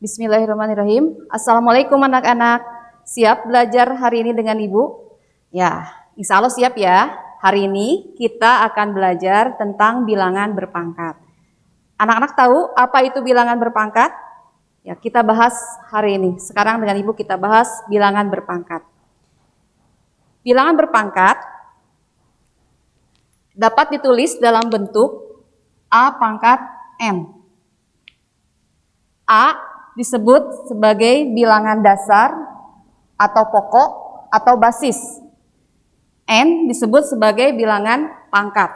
Bismillahirrahmanirrahim. Assalamualaikum anak-anak. Siap belajar hari ini dengan Ibu? Ya, insya Allah siap ya. Hari ini kita akan belajar tentang bilangan berpangkat. Anak-anak tahu apa itu bilangan berpangkat? Ya, kita bahas hari ini. Sekarang dengan Ibu kita bahas bilangan berpangkat. Bilangan berpangkat dapat ditulis dalam bentuk A pangkat N. A disebut sebagai bilangan dasar atau pokok atau basis. N disebut sebagai bilangan pangkat.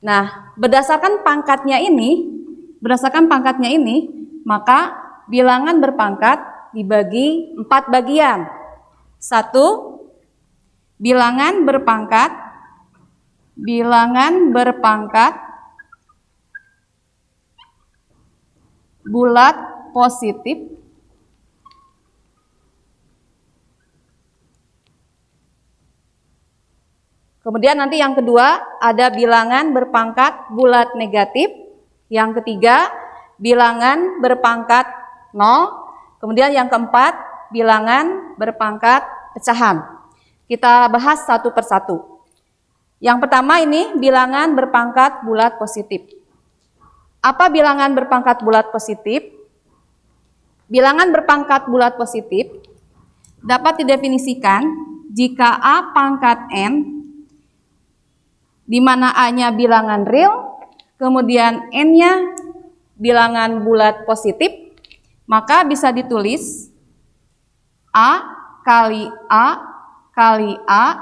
Nah, berdasarkan pangkatnya ini, maka bilangan berpangkat dibagi 4 bagian. 1. Bilangan berpangkat bulat positif. Kemudian nanti yang kedua ada bilangan berpangkat bulat negatif. Yang ketiga bilangan berpangkat 0. Kemudian yang keempat bilangan berpangkat pecahan. Kita bahas satu persatu. Yang pertama ini bilangan berpangkat bulat positif. Apa bilangan berpangkat bulat positif? Bilangan berpangkat bulat positif dapat didefinisikan jika A pangkat N, di mana A-nya bilangan real, kemudian N-nya bilangan bulat positif, maka bisa ditulis A kali A kali A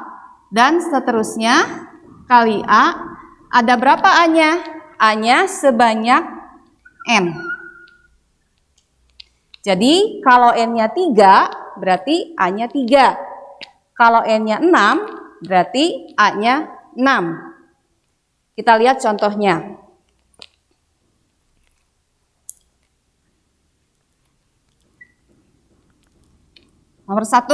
dan seterusnya kali A. Ada berapa A-nya? A-nya sebanyak N. Jadi kalau N-nya 3 berarti A-nya 3. Kalau N-nya 6 berarti A-nya 6. Kita lihat contohnya. Nomor 1.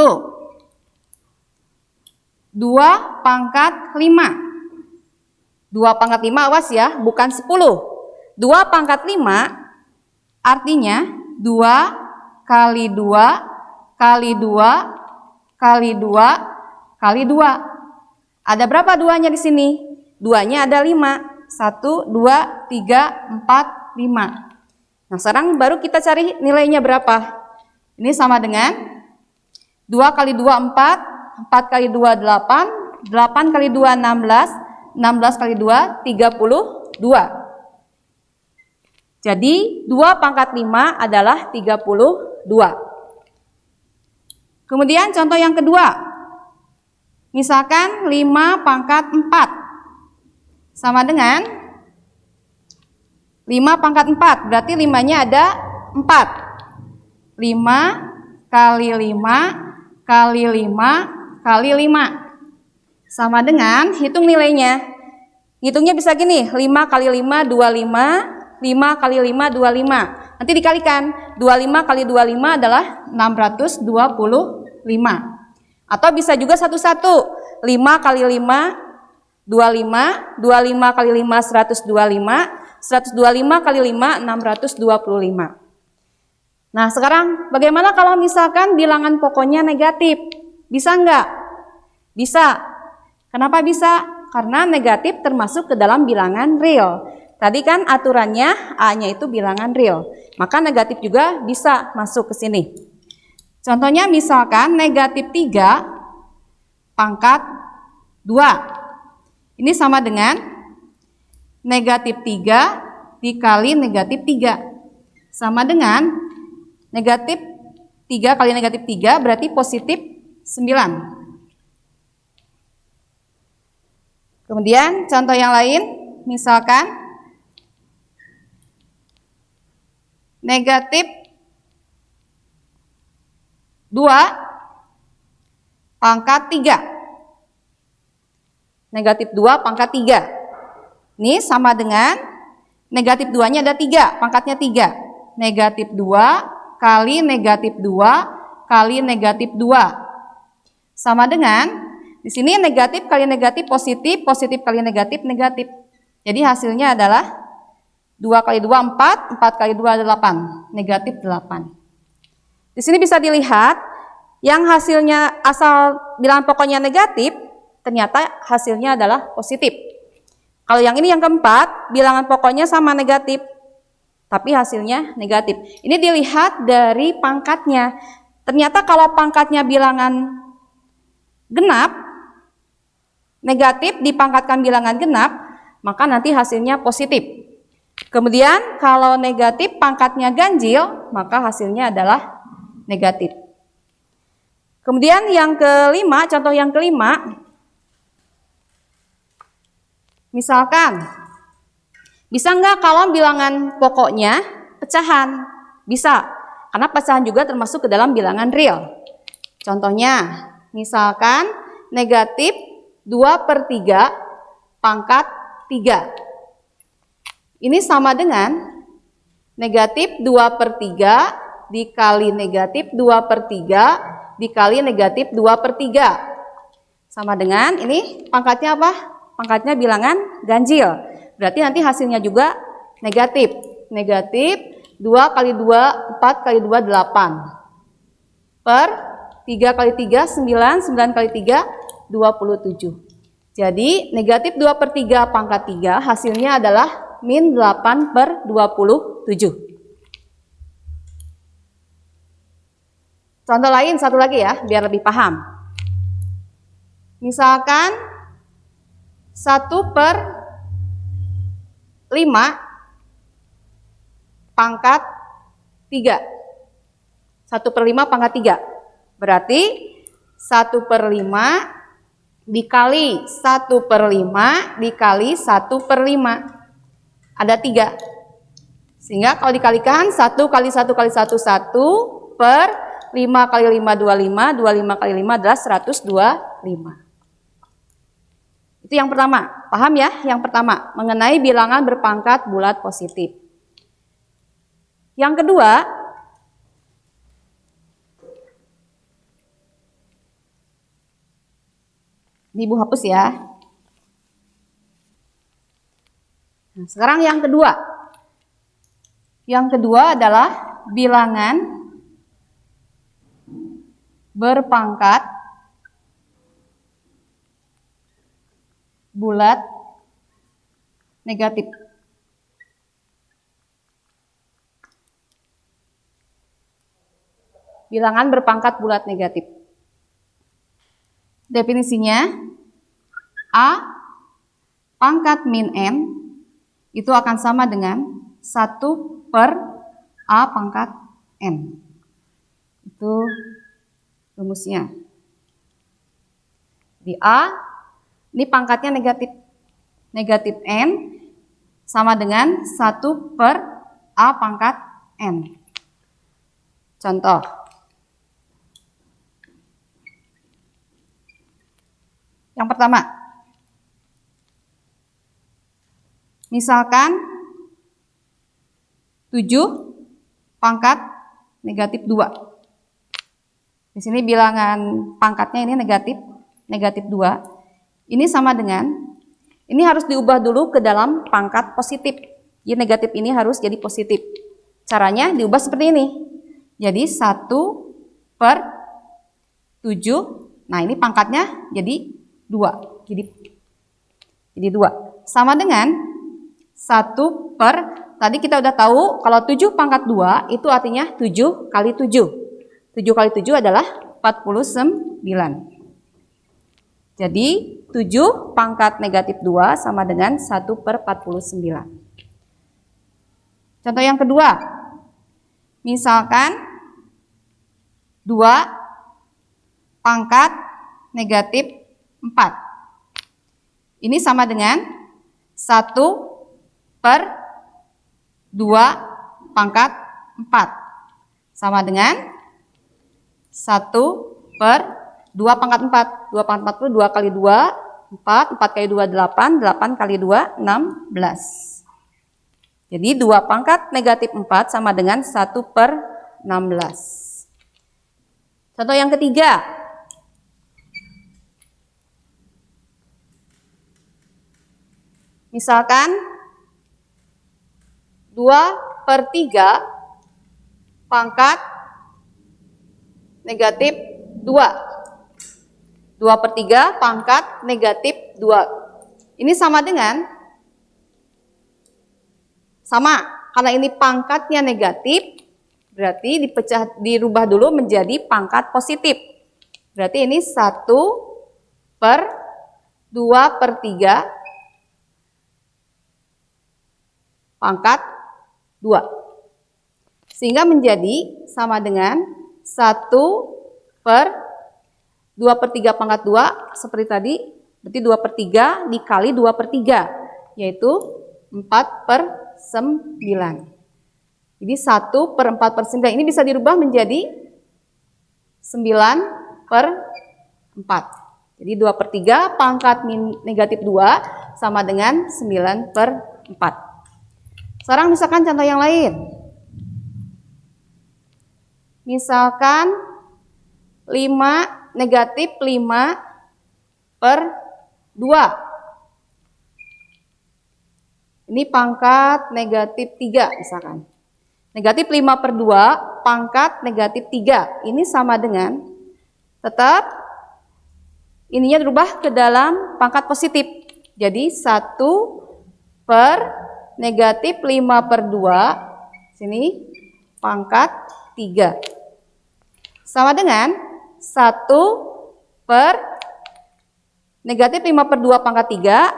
2 pangkat 5. 2 pangkat 5 awas ya, bukan 10. 2 pangkat 5 artinya 2 kali 2 kali 2 kali 2 kali 2. Ada berapa duanya di sini? Duanya ada 5. 1, 2, 3, 4, 5. Nah, sekarang baru kita cari nilainya berapa. Ini sama dengan 2 kali 2, 4, 4 kali 2, 8, 8 kali 2, 16, 16 kali 2, 32. Jadi 2 pangkat 5 adalah 32. Kemudian contoh yang kedua. Misalkan 5 pangkat 4 sama dengan 5 pangkat 4. Berarti 5-nya ada 4. 5 kali 5 kali 5 kali 5. Sama dengan, hitung nilainya. Hitungnya bisa gini, 5 kali 5, 25. 5 kali 5, 25. Nanti dikalikan, 25 kali 25 adalah 625. Atau bisa juga satu-satu, 5 kali 5, 25. 25 kali 5, 125. 125 kali 5, 625. Nah, sekarang bagaimana kalau misalkan bilangan pokoknya negatif? Bisa enggak? Bisa. Kenapa bisa? Karena negatif termasuk ke dalam bilangan real. Tadi kan aturannya A-nya itu bilangan real. Maka negatif juga bisa masuk ke sini. Contohnya misalkan negatif 3 pangkat 2. Ini sama dengan negatif 3 dikali negatif 3. Sama dengan negatif 3 kali negatif 3 berarti positif 9. Kemudian contoh yang lain, misalkan negatif 2 pangkat 3. Negatif 2 pangkat 3. Ini sama dengan negatif 2-nya ada 3, pangkatnya 3. Negatif 2 kali negatif 2 kali negatif 2. Sama dengan, di sini negatif kali negatif positif, positif kali negatif, negatif. Jadi hasilnya adalah 2 kali 2, 4, 4 kali 2, 8. Negatif 8. Di sini bisa dilihat yang hasilnya asal bilangan pokoknya negatif, ternyata hasilnya adalah positif. Kalau yang ini yang keempat, bilangan pokoknya sama negatif, tapi hasilnya negatif. Ini dilihat dari pangkatnya. Ternyata kalau pangkatnya bilangan genap, negatif dipangkatkan bilangan genap, maka nanti hasilnya positif. Kemudian kalau negatif pangkatnya ganjil, maka hasilnya adalah negatif. Kemudian yang kelima, contoh yang kelima, misalkan, bisa nggak kalau bilangan pokoknya pecahan? Bisa, karena pecahan juga termasuk ke dalam bilangan real. Contohnya, misalkan negatif 2/3 pangkat 3. Ini sama dengan negatif 2/3 dikali negatif 2/3 dikali negatif 2/3. Sama dengan ini pangkatnya apa? Pangkatnya bilangan ganjil. Berarti nanti hasilnya juga negatif. Negatif 2 kali 2, 4 kali 2, 8. Per 3 kali 3, 9, 9 kali 3, 27. Jadi negatif 2/3 pangkat 3 hasilnya adalah min 8/27. Contoh lain, satu lagi ya, biar lebih paham. Misalkan 1/5 pangkat 3. 1/5 pangkat 3. Berarti 1/5 dikali 1/5 dikali 1/5. Ada 3. Sehingga kalau dikalikan 1 kali 1 kali 1, 1 per 5 kali 5, 25, 25 kali 5 adalah 125. Itu yang pertama, paham ya? Yang pertama, mengenai bilangan berpangkat bulat positif. Yang kedua, Ibu hapus ya. Nah, sekarang yang kedua. Yang kedua adalah bilangan berpangkat bulat negatif. Bilangan berpangkat bulat negatif. Definisinya, A pangkat min N itu akan sama dengan 1 per A pangkat N. Itu rumusnya. Di A, ini pangkatnya negatif. Negatif N sama dengan 1 per A pangkat N. Contoh. Yang pertama, misalkan 7 pangkat negatif 2. Di sini bilangan pangkatnya ini negatif 2. Ini sama dengan, ini harus diubah dulu ke dalam pangkat positif. Jadi negatif ini harus jadi positif. Caranya diubah seperti ini. Jadi 1 per 7. Nah ini pangkatnya jadi 2. Jadi 2. Sama dengan 1 per, tadi kita udah tahu kalau 7 pangkat 2 itu artinya 7 kali 7. 7 kali 7 adalah 49. Jadi 7 pangkat negatif 2 sama dengan 1 per 49. Contoh yang kedua, misalkan 2 pangkat negatif 4. Ini sama dengan 1 per 2 pangkat 4. Sama dengan 1 per 2 pangkat 4. 2 pangkat 4 itu 2 kali 2, 4. 4 kali 2, 8. 8 kali 2, 16. Jadi 2 pangkat negatif 4 sama dengan 1 per 16. Contoh yang ketiga. Misalkan 2/3 pangkat negatif 2. 2/3 pangkat negatif 2. Ini sama dengan, sama, karena ini pangkatnya negatif, berarti dirubah dulu menjadi pangkat positif. Berarti ini 1/2/3 pangkat 2. Sehingga menjadi sama dengan 1/2/3 pangkat 2 seperti tadi, berarti 2/3 dikali 2/3, yaitu 4/9. Jadi 1/4/9 ini bisa dirubah menjadi 9/4. Jadi 2/3 pangkat negatif 2 sama dengan 9/4. Sekarang misalkan contoh yang lain. Misalkan negatif 5/2. Ini pangkat negatif 3 misalkan. Negatif 5/2 pangkat negatif 3. Ini sama dengan, tetap ininya dirubah ke dalam pangkat positif. Jadi 1/-5/2 sini pangkat 3. Sama dengan 1/negatif 5/2 pangkat 3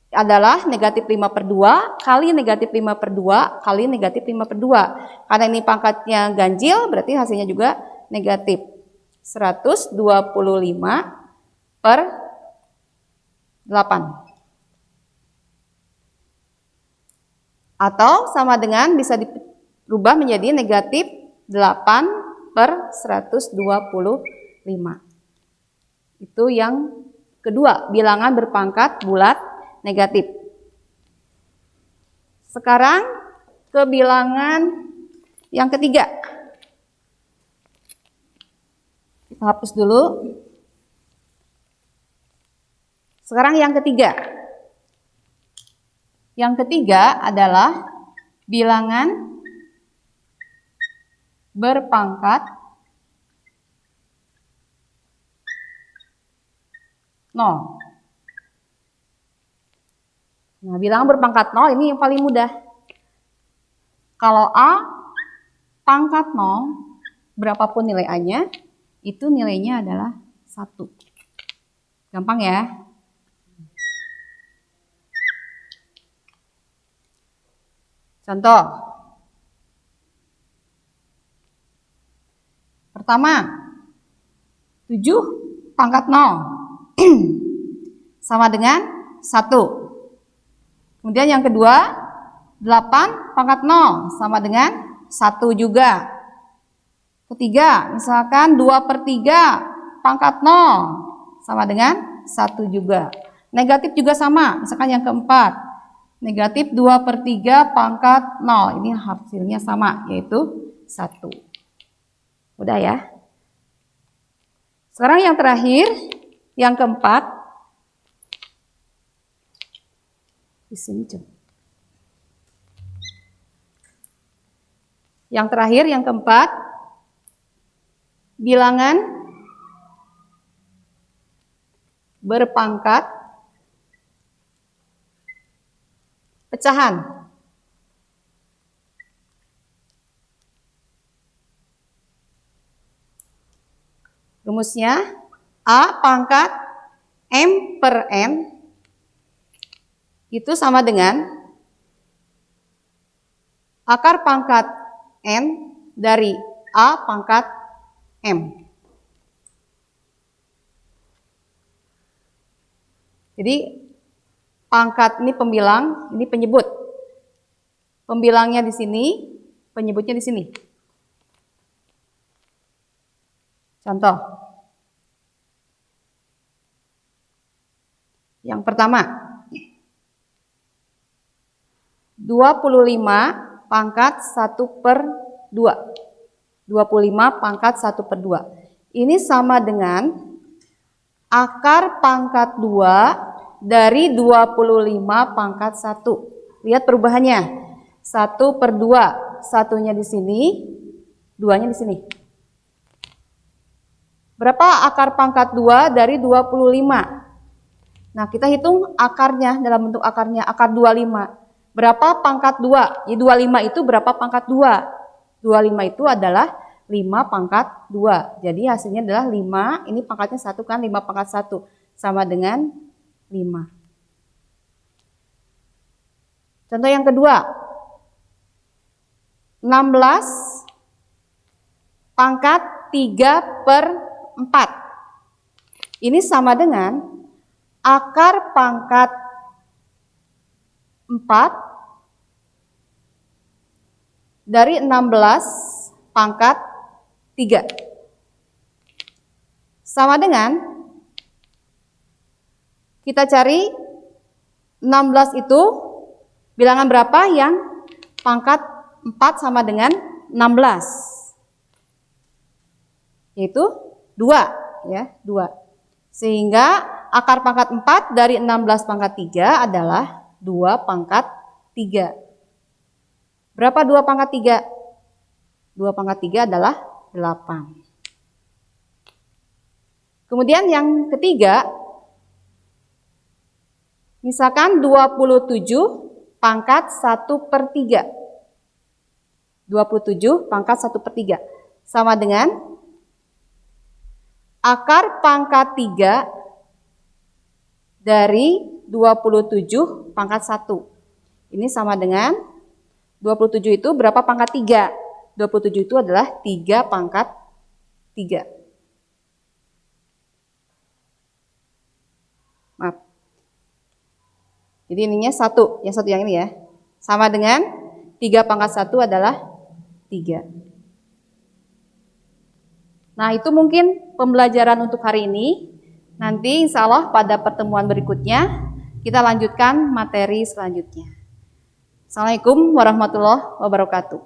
adalah negatif 5/2 kali negatif 5/2 kali negatif 5/2. Karena ini pangkatnya ganjil, berarti hasilnya juga negatif. 125/8. Atau sama dengan bisa dirubah menjadi negatif 8/125. Itu yang kedua, bilangan berpangkat bulat negatif. Sekarang ke bilangan yang ketiga. Kita hapus dulu. Sekarang yang ketiga. Yang ketiga adalah bilangan berpangkat 0. Nah, bilangan berpangkat 0 ini yang paling mudah. Kalau A pangkat 0, berapapun nilai A-nya, itu nilainya adalah 1. Gampang ya? Contoh. Pertama, 7 pangkat 0 sama dengan 1. Kemudian yang kedua, 8 pangkat 0 sama dengan 1 juga. Ketiga, misalkan 2/3 pangkat 0 sama dengan 1 juga. Negatif juga sama, misalkan yang keempat, negatif 2/3 pangkat 0. Ini hasilnya sama, yaitu 1. Udah ya. Sekarang yang terakhir, yang keempat. Di sini coba. Yang terakhir, yang keempat, bilangan berpangkat pecahan. Rumusnya A pangkat M/N itu sama dengan akar pangkat N dari A pangkat M. Jadi pangkat ini pembilang, ini penyebut. Pembilangnya di sini, penyebutnya di sini. Contoh. Yang pertama, 25 pangkat 1/2. 25 pangkat 1/2. Ini sama dengan akar pangkat 2 dari 25 pangkat 1. Lihat perubahannya. 1/2. Satunya di sini, 2-nya di sini. Berapa akar pangkat 2 dari 25? Nah, kita hitung akarnya dalam bentuk akarnya, akar 25. Berapa pangkat 2? Ya, 25 itu berapa pangkat 2? 25 itu adalah 5 pangkat 2. Jadi hasilnya adalah 5, ini pangkatnya 1 kan, 5 pangkat 1. Sama dengan 5. Contoh yang kedua. 16 pangkat 3/4. Ini sama dengan akar pangkat 4 dari 16 pangkat 3. Sama dengan, kita cari 16 itu bilangan berapa yang pangkat 4 sama dengan 16? Yaitu 2, ya, 2. Sehingga akar pangkat 4 dari 16 pangkat 3 adalah 2 pangkat 3. Berapa 2 pangkat 3? 2 pangkat 3 adalah 8. Kemudian yang ketiga, misalkan 27 pangkat 1/3. 27 pangkat 1/3 sama dengan akar pangkat 3 dari 27 pangkat 1. Ini sama dengan 27 itu berapa pangkat 3? 27 itu adalah 3 pangkat 3. Maaf. Jadi ininya 1, yang satu yang ini ya. Sama dengan 3 pangkat 1 adalah 3. Nah, itu mungkin pembelajaran untuk hari ini. Nanti insya Allah pada pertemuan berikutnya kita lanjutkan materi selanjutnya. Assalamualaikum warahmatullahi wabarakatuh.